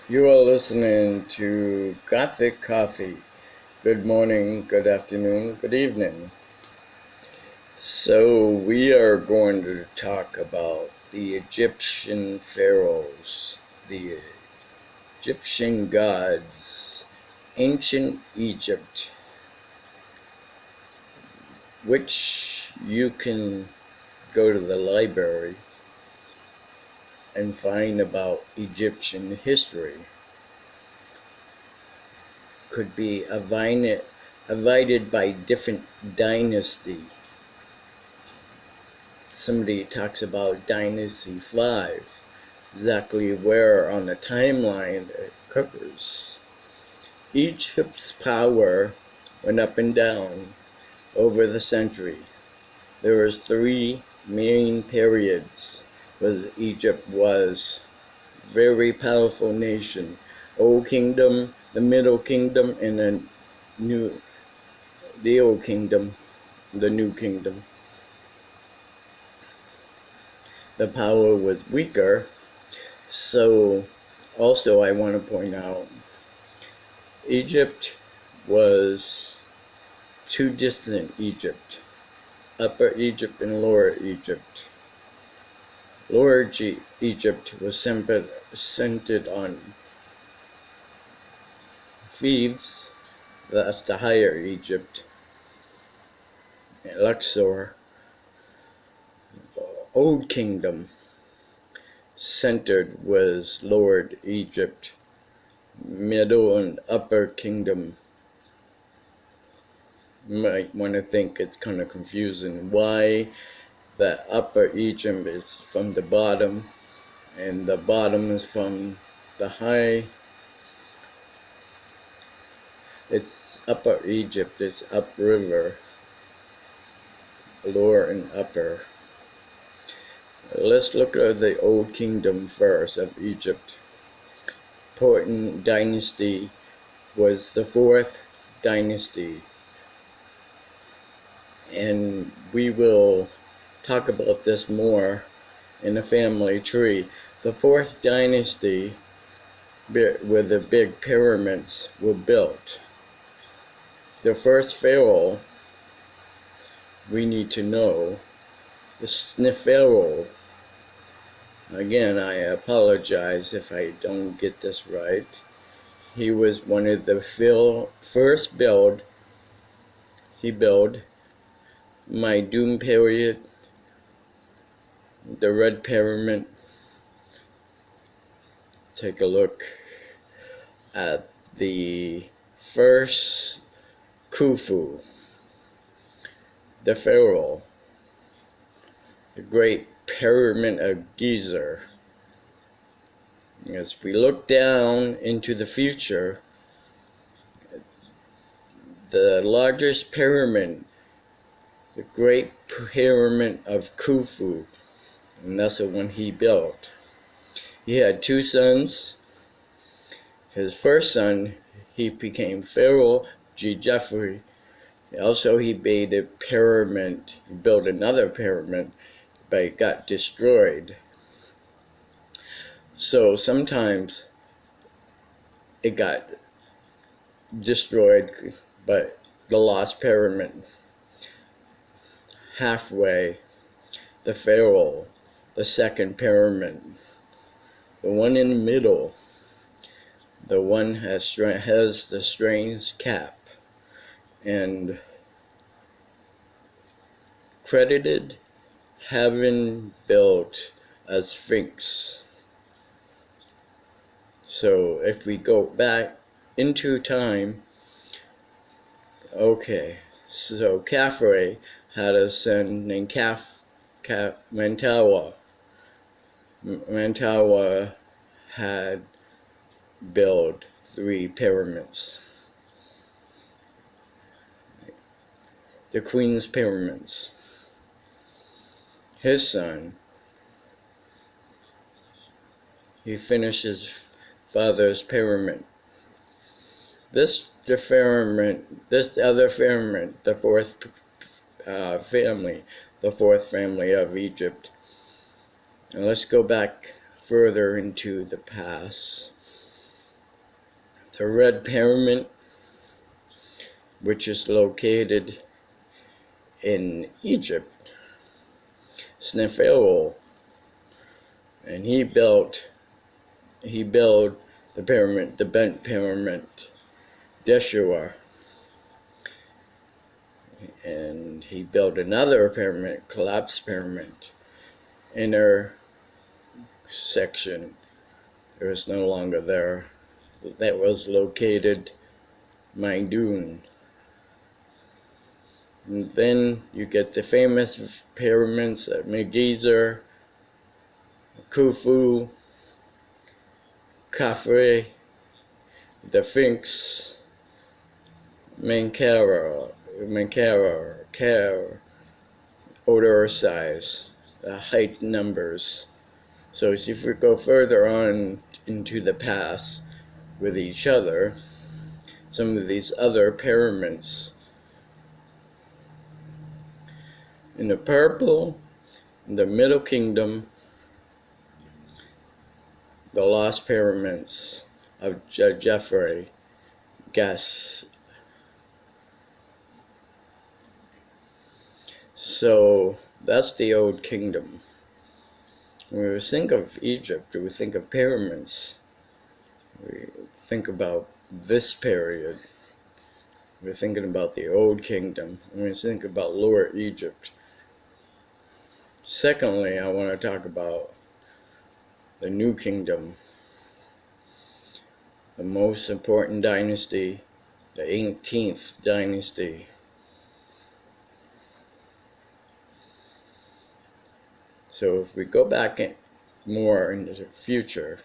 You are listening to Gothic Coffee. Good morning, good afternoon, good evening. So, we are going to talk about the Egyptian pharaohs, the Egyptian gods, ancient Egypt, which you can go to the library and find about Egyptian history. Could be divided by different dynasty. Somebody talks about Dynasty 5, exactly where on the timeline it occurs. Egypt's power went up and down over the century. There was three main periods was Egypt was very powerful nation. Old Kingdom, the Middle Kingdom, and the Old Kingdom, the New Kingdom. The power was weaker. So also I want to point out Egypt was two distant Egypt, Upper Egypt and Lower Egypt. Lower Egypt was centered on Thebes, that's the Higher Egypt, and Luxor. Old Kingdom centered was Lower Egypt. Middle and Upper Kingdom, you might want to think it's kind of confusing why the Upper Egypt is from the bottom and the bottom is from the high. It's Upper Egypt, it's upriver, lower and upper. Let's look at the Old Kingdom first of Egypt. Important dynasty was the fourth dynasty, and we will talk about this more in the family tree. The fourth dynasty, where the big pyramids were built. The first pharaoh we need to know is Sneferu. Again, I apologize if I don't get this right. He was one of the first build. He built Doom period, the Red Pyramid. Take a look at the first Khufu, the pharaoh, the Great Pyramid of Giza. As we look down into the future, the largest pyramid, the Great Pyramid of Khufu, and that's the one he built. He had two sons. His first son, he became Pharaoh Djefri. Also, he made a pyramid, he built another pyramid, but it got destroyed. So sometimes it got destroyed, but the lost pyramid. Halfway, the Pharaoh, the second pyramid, the one in the middle, the one has the strange cap, and credited having built a Sphinx. So if we go back into time, okay, so Khafre had a son named Menkaure. Menkaure had built 3 pyramids, the Queen's Pyramids. His son, he finished his father's pyramid. This other pyramid, the fourth family, the fourth family of Egypt. And let's go back further into the past. the Red Pyramid, which is located in Egypt, Sneferu, and he built the pyramid, the bent pyramid, Deshua, and he built another pyramid, collapsed pyramid, inner section. It was no longer there. That was located Maidun. And then you get the famous pyramids at Megizer, Khufu, Khafre, the Sphinx, Menkaure, Osiris, the height numbers. So if we go further on into the past with each other, some of these other pyramids. In the purple, in the Middle Kingdom, the Lost Pyramids of Geoffrey Guess. So that's the Old Kingdom. When we think of Egypt, we think of pyramids. We think about this period. We're thinking about the Old Kingdom. When we think about Lower Egypt. Secondly, I want to talk about the New Kingdom, the most important dynasty, the 18th dynasty. So if we go back more into the future,